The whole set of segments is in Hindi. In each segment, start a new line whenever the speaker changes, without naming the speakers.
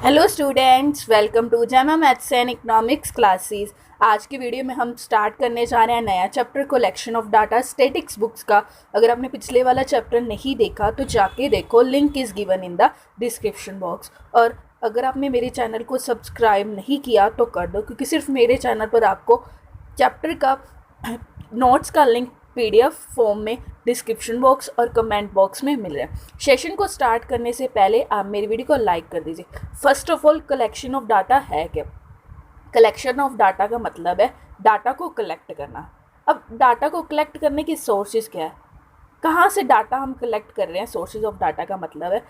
हेलो स्टूडेंट्स, वेलकम टू जैमा मैथ्स एंड इकोनॉमिक्स क्लासेस। आज की वीडियो में हम स्टार्ट करने जा रहे हैं नया chapter collection of data statics books का। अगर आपने पिछले वाला चैप्टर नहीं देखा तो जाके देखो, link is given in the description box. और अगर आपने मेरे चैनल को सब्सक्राइब नहीं किया तो कर दो, क्योंकि सिर्फ मेरे चैनल पर आपको चैप्टर का नोट्स का लिंक PDF फॉर्म में डिस्क्रिप्शन बॉक्स और कमेंट बॉक्स में मिल रहा है। सेशन को स्टार्ट करने से पहले आप मेरी वीडियो को लाइक कर दीजिए। First of all, collection of data है क्या? कलेक्शन ऑफ डाटा का मतलब है डाटा को कलेक्ट करना। अब डाटा को कलेक्ट करने की सोर्सेज क्या है, कहाँ से डाटा हम कलेक्ट कर रहे हैं? सोर्सेज ऑफ डाटा का मतलब है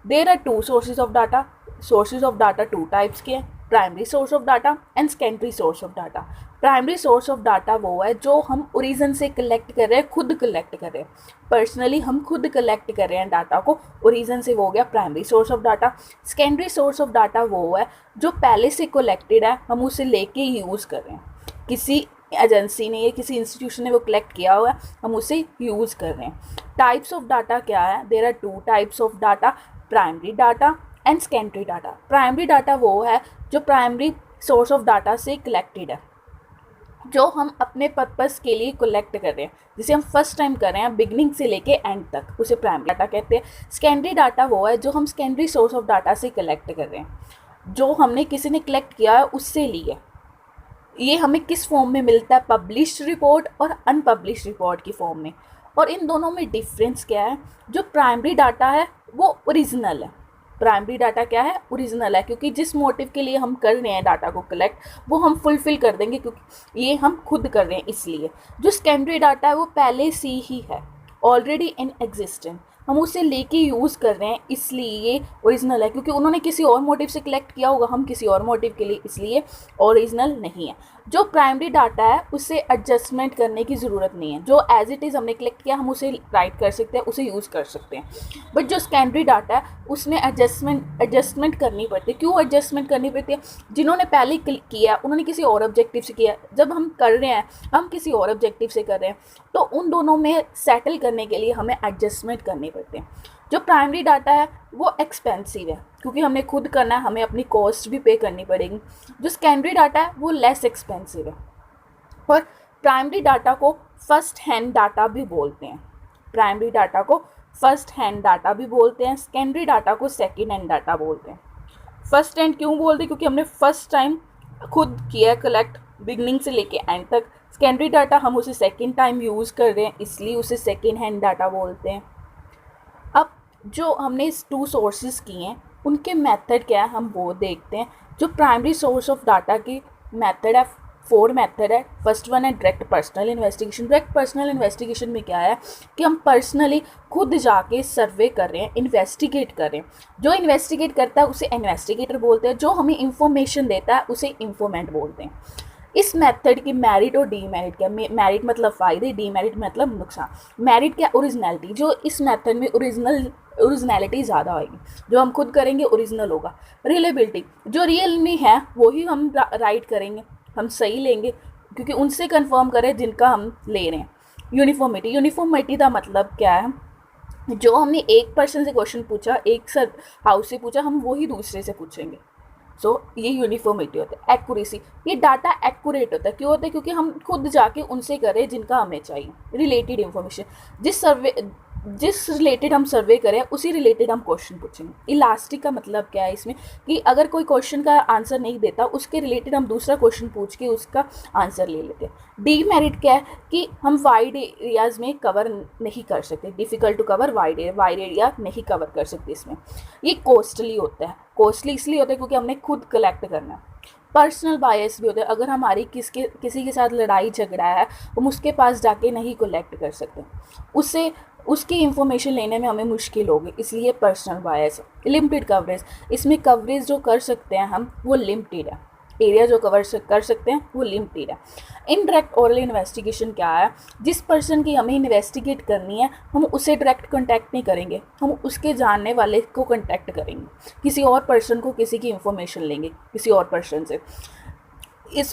there are two sources of data. Sources of data two types के हैं, primary source of data and secondary source of data. Primary source of data वो है जो हम ओरिजिन से कलेक्ट कर रहे हैं, खुद कलेक्ट कर रहे हैं, पर्सनली हम खुद कलेक्ट कर रहे हैं डाटा को, ओरिजिन से, वो हो गया primary source of data. Secondary source of data वो है जो पहले से कलेक्टेड है, हम उसे लेके यूज़ कर रहे हैं, किसी एजेंसी ने या किसी इंस्टीट्यूशन ने वो कलेक्ट किया हुआ है, हम उसे यूज़ कर रहे हैं। टाइप्स ऑफ डाटा क्या है? There are two types of data, primary data and secondary data. Primary data वो है जो प्राइमरी सोर्स ऑफ डाटा से कलेक्टेड है, जो हम अपने पर्पस के लिए कलेक्ट कर रहे हैं, जिसे हम फर्स्ट टाइम कर रहे हैं, बिगनिंग से लेके एंड तक, उसे प्राइमरी डाटा कहते हैं। सेकेंडरी डाटा वो है जो हम सेकेंडरी सोर्स ऑफ डाटा से कलेक्ट कर रहे हैं, जो हमने किसी ने कलेक्ट किया है उससे लिए। ये हमें किस फॉर्म में मिलता है? पब्लिश्ड रिपोर्ट और अनपब्लिश्ड रिपोर्ट की फॉर्म में। और इन दोनों में डिफरेंस क्या है? जो प्राइमरी डाटा है वो ओरिजिनल है। प्राइमरी डाटा क्या है? ओरिजिनल है, क्योंकि जिस मोटिव के लिए हम कर रहे हैं डाटा को कलेक्ट, वो हम फुलफिल कर देंगे, क्योंकि ये हम खुद कर रहे हैं इसलिए। जो सेकेंडरी डाटा है वो पहले से ही है, ऑलरेडी इन एग्जिस्टेंट, हम उसे लेके यूज़ कर रहे हैं, इसलिए ये ओरिजिनल है। क्योंकि उन्होंने किसी और मोटिव से कलेक्ट किया होगा, हम किसी और मोटिव के लिए, इसलिए ओरिजिनल नहीं है। जो प्राइमरी डाटा है उसे एडजस्टमेंट करने की ज़रूरत नहीं है, जो एज इट इज़ हमने कलेक्ट किया हम उसे राइट कर सकते हैं, उसे यूज़ कर सकते हैं। बट जो सेकेंडरी डाटा है उसमें एडजस्टमेंट करनी पड़ती है। क्यों एडजस्टमेंट करनी पड़ती है? जिन्होंने पहले किया उन्होंने किसी और ऑब्जेक्टिव से किया, जब हम कर रहे हैं हम किसी और ऑब्जेक्टिव से कर रहे हैं, तो उन दोनों में सेटल करने के लिए हमें एडजस्टमेंट करनी पड़ती है। जो प्राइमरी डाटा है वो एक्सपेंसिव है, क्योंकि हमने खुद करना है, हमें अपनी कॉस्ट भी पे करनी पड़ेगी। जो सेकेंडरी डाटा है वो लेस एक्सपेंसिव है। और प्राइमरी डाटा को फर्स्ट हैंड डाटा भी बोलते हैं। प्राइमरी डाटा को फर्स्ट हैंड डाटा भी बोलते हैं, सेकेंडरी डाटा को सेकेंड हैंड डाटा बोलते हैं। फर्स्ट हैंड क्यों बोलते हैं? क्योंकि हमने फर्स्ट टाइम खुद किया कलेक्ट, बिगनिंग से लेके एंड तक। सेकेंडरी डाटा हम उसे सेकेंड टाइम यूज़ कर रहे हैं, इसलिए उसे सेकेंड हैंड डाटा बोलते हैं। अब जो हमने इस टू सोर्सेज किए हैं उनके मेथड क्या है हम वो देखते हैं। जो प्राइमरी सोर्स ऑफ डाटा की मेथड है, 4 मेथड है। फर्स्ट वन है direct personal investigation. Direct personal investigation में क्या है कि हम पर्सनली खुद जाके सर्वे कर रहे हैं, इन्वेस्टिगेट कर रहे हैं। जो इन्वेस्टिगेट करता है उसे इन्वेस्टिगेटर बोलते हैं, जो हमें इंफॉर्मेशन देता है उसे इंफॉर्मेंट बोलते हैं। इस मेथड की मेरिट और डीमेरिट क्या? मेरिट मतलब फ़ायदे, डीमेरिट मतलब नुकसान। मेरिट क्या? ओरिजिनलिटी, जो इस मेथड में ओरिजिनलिटी ज़्यादा आएगी, जो हम खुद करेंगे ओरिजिनल होगा। रिलेबिलिटी, जो रियल में है वही हम राइट करेंगे, हम सही लेंगे, क्योंकि उनसे कंफर्म करें जिनका हम ले रहे हैं। यूनिफॉर्मिटी, यूनिफॉर्मिटी का मतलब क्या है? जो हमने एक पर्सन से क्वेश्चन पूछा, एक सर हाउस से पूछा, हम वही दूसरे से पूछेंगे। ये यूनिफॉर्मिटी होता है। एक्यूरेसी, ये डाटा एक्यूरेट होता है। क्यों होता है? क्योंकि हम खुद जाके उनसे करें जिनका हमें चाहिए। रिलेटेड इन्फॉर्मेशन, जिस रिलेटेड हम सर्वे करें उसी रिलेटेड हम क्वेश्चन पूछेंगे। इलास्टिक का मतलब क्या है इसमें कि अगर कोई क्वेश्चन का आंसर नहीं देता, उसके रिलेटेड हम दूसरा क्वेश्चन पूछ के उसका आंसर ले लेते हैं। डीमेरिट क्या है कि हम वाइड एरियाज़ में कवर नहीं कर सकते, difficult to cover wide area नहीं कवर कर सकते इसमें। ये कॉस्टली होता है। कॉस्टली इसलिए होता है क्योंकि हमने खुद कलेक्ट करना है। पर्सनल बायस भी होता है, अगर हमारी किसी के साथ लड़ाई झगड़ा है, हम उसके पास जाके नहीं कलेक्ट कर सकते, उससे उसकी इंफॉर्मेशन लेने में हमें मुश्किल होगी, इसलिए पर्सनल बायस है। लिमिटेड कवरेज, इसमें कवरेज जो कर सकते हैं हम वो लिमिटेड है, एरिया जो कर सकते हैं वो लिमिटेड है। इनडायरेक्ट ओरल इन्वेस्टिगेशन क्या है? जिस पर्सन की हमें इन्वेस्टिगेट करनी है हम उसे डायरेक्ट कांटेक्ट नहीं करेंगे, हम उसके जानने वाले को कांटेक्ट करेंगे, किसी और पर्सन को, किसी की इंफॉर्मेशन लेंगे किसी और पर्सन से,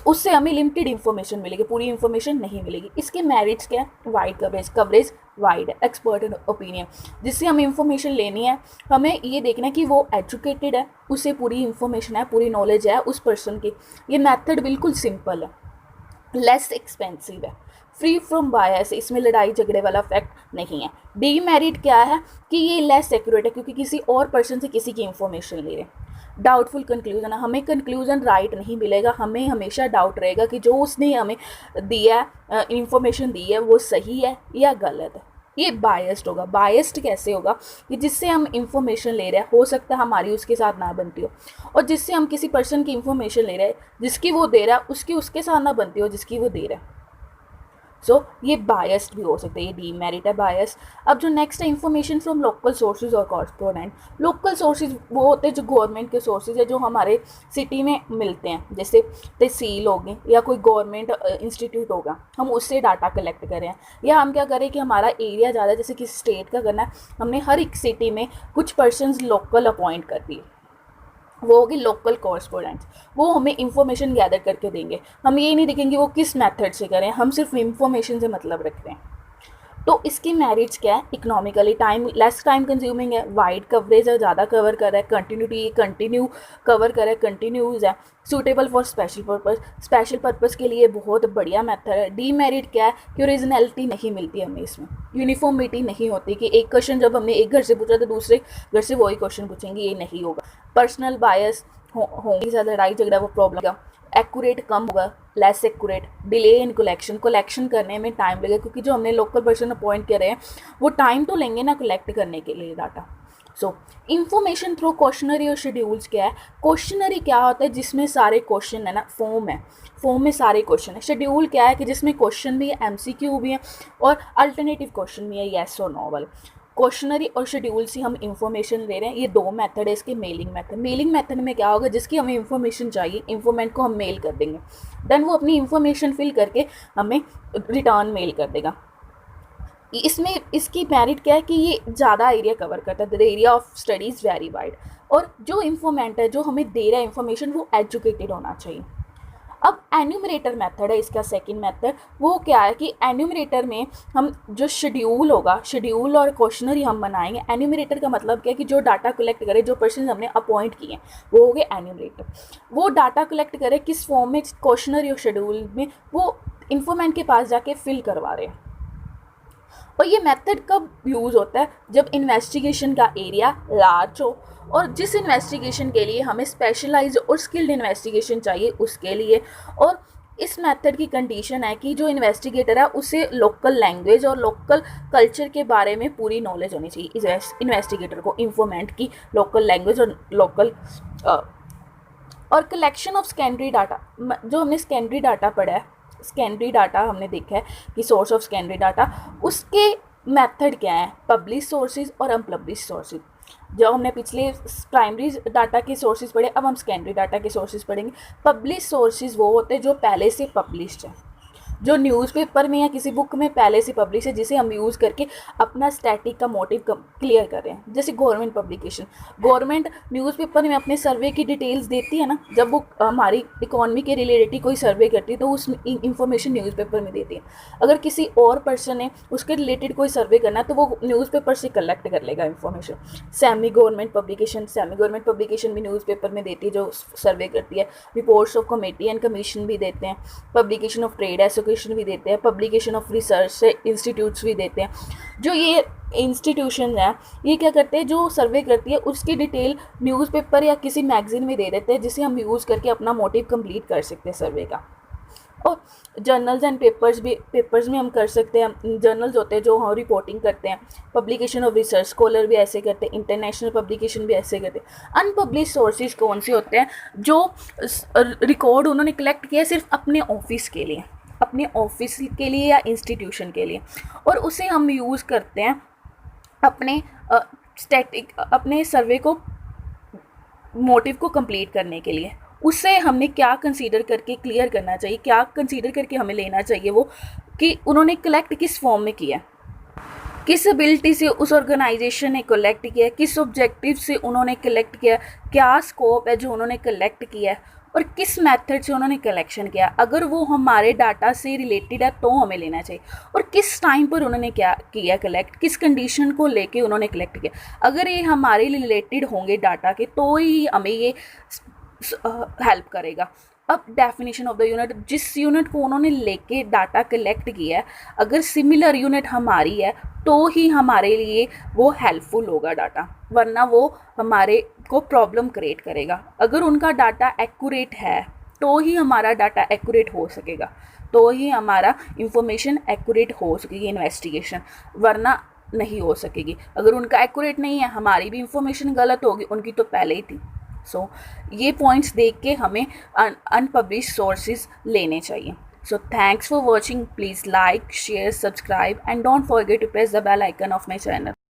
उससे हमें लिमिटेड इन्फॉर्मेशन मिलेगी, पूरी इन्फॉर्मेशन नहीं मिलेगी। इसके मेरिट्स क्या है? वाइड कवरेज वाइड है, एक्सपर्ट ओपिनियन। जिससे हमें इंफॉर्मेशन लेनी है, हमें ये देखना है कि वो एजुकेटेड है, उसे पूरी इंफॉर्मेशन है, पूरी नॉलेज है उस पर्सन की। ये मेथड बिल्कुल सिंपल है, लेस एक्सपेंसिव है, फ्री फ्रॉम बायस, इसमें लड़ाई झगड़े वाला फैक्ट नहीं है। डीमेरिट क्या है कि ये लेस एक्यूरेट है क्योंकि किसी और पर्सन से किसी की इंफॉर्मेशन ले रहे हैं। डाउटफुल कंक्लूजन है, हमें कंक्लूजन राइट नहीं मिलेगा, हमें हमेशा डाउट रहेगा कि जो उसने हमें दिया इंफॉर्मेशन दी है वो सही है या गलत है। ये बायस्ड होगा। बायस्ड कैसे होगा कि जिससे हम इंफॉर्मेशन ले रहे हैं हो सकता है हमारी उसके साथ ना बनती हो, और जिससे हम किसी पर्सन की इंफॉर्मेशन ले रहे हैं जिसकी वो दे रहा है उसकी उसके साथ ना बनती हो जिसकी वो दे रहा है। सो ये बायस्ड भी हो सकता है, ये डीमेरिट है बायस। अब जो नेक्स्ट है इंफॉर्मेशन फ्रॉम लोकल सोर्सेज और कॉरस्पोंडेंट। लोकल सोर्सेज वो होते हैं जो गवर्नमेंट के सोर्सेज है, जो हमारे सिटी में मिलते हैं, जैसे तहसील होगी या कोई गवर्नमेंट इंस्टीट्यूट होगा, हम उससे डाटा कलेक्ट करें। या हम क्या करें कि हमारा एरिया ज़्यादा, जैसे किसी स्टेट का करना है, हमने हर एक सिटी में कुछ पर्सनस लोकल अपॉइंट कर दिए, वो होगी लोकल कॉरस्पोंडेंट्स। वो हमें इंफॉर्मेशन गैदर करके देंगे, हम ये नहीं देखेंगे वो किस मेथड से करें, हम सिर्फ इंफॉर्मेशन से मतलब रखते हैं। तो इसकी मेरिट्स क्या है? इकोनॉमिकली लेस टाइम कंज्यूमिंग है, वाइड कवरेज है, ज़्यादा कवर कर रहा है, कंटिन्यूटी कंटिन्यू कवर कर रहा है, कंटिन्यूज है, सूटेबल फॉर स्पेशल पर्पज़ के लिए बहुत बढ़िया मेथड है। डीमेरिट क्या है कि ओरिजिनलिटी नहीं मिलती हमें, इसमें यूनिफॉर्मिटी नहीं होती कि एक क्वेश्चन जब हमने एक घर से पूछा तो दूसरे घर से वही क्वेश्चन पूछेंगे, ये नहीं होगा। पर्सनल बायस होंगे, ज़्यादा लड़ाई झगड़ा वो प्रॉब्लम का। एक्यूरेट कम होगा, less accurate, delay in collection करने में टाइम लगेगा क्योंकि जो हमने लोकल पर्सन अपॉइंट करे हैं वो टाइम तो लेंगे ना कलेक्ट करने के लिए डाटा। सो इंफॉर्मेशन थ्रू क्वेश्चनरी और शेड्यूल्स क्या है? क्वेश्चनरी क्या होता है? जिसमें सारे क्वेश्चन है ना, फॉर्म में सारे क्वेश्चन है। शेड्यूल क्या है कि जिसमें क्वेश्चन भी है, MCQ भी है और अल्टरनेटिव क्वेश्चन भी है, येस और नो वाले। क्वेश्चनरी और शेड्यूल से हम इंफॉर्मेशन ले रहे हैं, ये दो मेथड है इसके। मेलिंग मेथड में क्या होगा, जिसकी हमें इंफॉर्मेशन चाहिए, इंफॉर्मेंट को हम मेल कर देंगे, देन वो अपनी इंफॉर्मेशन फिल करके हमें रिटर्न मेल कर देगा। इसमें इसकी मेरिट क्या है कि ये ज़्यादा एरिया कवर करता है, the area of studies very wide. और जो इंफॉर्मेंट है, जो हमें दे रहा है इंफॉर्मेशन, वो एजुकेटेड होना चाहिए। अब एन्यूमरेटर मेथड है इसका सेकंड मेथड। वो क्या है कि एन्यूमरेटर में हम जो शेड्यूल होगा, शेड्यूल और क्वेश्चनरी हम बनाएंगे। एन्यूमरेटर का मतलब क्या है कि जो डाटा कलेक्ट करे, जो पर्सन हमने अपॉइंट किए हैं वो हो गए एन्यूमरेटर। वो डाटा कलेक्ट करे किस फॉर्म में, क्वेश्चनरी और शेड्यूल में, वो इंफॉर्मेंट के पास जाके फिल करवा रहे हैं। और ये मेथड कब यूज़ होता है? जब इन्वेस्टिगेशन का एरिया लार्ज हो और जिस इन्वेस्टिगेशन के लिए हमें स्पेशलाइज्ड और स्किल्ड इन्वेस्टिगेशन चाहिए उसके लिए। और इस मेथड की कंडीशन है कि जो इन्वेस्टिगेटर है उसे लोकल लैंग्वेज और लोकल कल्चर के बारे में पूरी नॉलेज होनी चाहिए। इन्वेस्टिगेटर को इंफॉर्मेंट की लोकल लैंग्वेज और लोकल और कलेक्शन ऑफ सेकेंडरी डाटा। जो हमने सेकेंडरी डाटा पढ़ा है, सेकेंडरी डाटा हमने देखा है कि सोर्स ऑफ सेकेंडरी डाटा, उसके मेथड क्या है? पब्लिश सोर्सेज और अनपब्लिश सोर्सेज। जो हमने पिछले प्राइमरी डाटा के सोर्सेज पढ़े, अब हम सेकेंडरी डाटा के सोर्सेज पढ़ेंगे। पब्लिश सोर्सेज वो होते हैं जो पहले से पब्लिश्ड है, जो न्यूज़पेपर में या किसी बुक में पहले से पब्लिश है, जिसे हम यूज़ करके अपना स्टैटिक का मोटिव क्लियर कर रहे हैं। जैसे गवर्नमेंट पब्लिकेशन, गवर्नमेंट न्यूज़पेपर में अपने सर्वे की डिटेल्स देती है ना, जब वो हमारी इकोनॉमी के रिलेटेड कोई सर्वे करती है तो उस इंफॉर्मेशन न्यूज़पेपर में देती है। अगर किसी और पर्सन ने उसके रिलेटेड कोई सर्वे करना है तो वो न्यूज़पेपर से कलेक्ट कर लेगा इंफॉर्मेशन। सेमी गवर्नमेंट पब्लिकेशन भी न्यूज़पेपर में देती है जो सर्वे करती है। Reports of committee and commission भी देते हैं। पब्लिकेशन ऑफ ट्रेड एसोसिएशन भी देते हैं। पब्लिकेशन ऑफ रिसर्च से इंस्टीट्यूट्स भी देते हैं। जो ये इंस्टीट्यूशन है ये क्या करते हैं, जो सर्वे करती है उसकी डिटेल न्यूज़पेपर या किसी मैगजीन में दे देते हैं, जिसे हम यूज़ करके अपना मोटिव कंप्लीट कर सकते हैं सर्वे का। और जर्नल्स एंड पेपर्स में हम कर सकते हैं। जर्नल्स होते हैं जो हम रिपोर्टिंग करते हैं। पब्लिकेशन ऑफ रिसर्च स्कॉलर भी ऐसे करते हैं। इंटरनेशनल पब्लिकेशन भी ऐसे करते हैं। अनपब्लिश सोर्सेज कौन से होते हैं? जो रिकॉर्ड उन्होंने कलेक्ट किया सिर्फ अपने ऑफिस के लिए, अपने ऑफिस के लिए या इंस्टीट्यूशन के लिए, और उसे हम यूज़ करते हैं अपने सर्वे को, मोटिव को कंप्लीट करने के लिए। उससे हमने क्या कंसीडर करके क्लियर करना चाहिए, क्या कंसीडर करके हमें लेना चाहिए वो, कि उन्होंने कलेक्ट किस फॉर्म में किया, किस एबिलिटी से उस ऑर्गेनाइजेशन ने कलेक्ट किया, किस ऑब्जेक्टिव से उन्होंने कलेक्ट किया, क्या स्कोप है जो उन्होंने कलेक्ट किया है, और किस मेथड से उन्होंने कलेक्शन किया। अगर वो हमारे डाटा से रिलेटेड है तो हमें लेना चाहिए, और किस टाइम पर उन्होंने क्या किया कलेक्ट, किस कंडीशन को लेके उन्होंने कलेक्ट किया। अगर ये हमारे रिलेटेड होंगे डाटा के तो ही हमें ये हेल्प करेगा। अब डेफिनेशन ऑफ द यूनिट, जिस यूनिट को उन्होंने लेके डाटा कलेक्ट किया है, अगर सिमिलर यूनिट हमारी है तो ही हमारे लिए वो हेल्पफुल होगा डाटा, वरना वो हमारे को प्रॉब्लम क्रिएट करेगा। अगर उनका डाटा एक्यूरेट है तो ही हमारा डाटा एक्यूरेट हो सकेगा, तो ही हमारा इंफॉर्मेशन एक्यूरेट हो सकेगी इन्वेस्टिगेशन, वरना नहीं हो सकेगी। अगर उनका एक्यूरेट नहीं है, हमारी भी इंफॉर्मेशन गलत होगी, उनकी तो पहले ही थी। सो ये पॉइंट्स देख के हमें अनपब्लिश सोर्सेज लेने चाहिए। So thanks for watching. Please like, share, subscribe and don't forget to press the bell icon of my channel.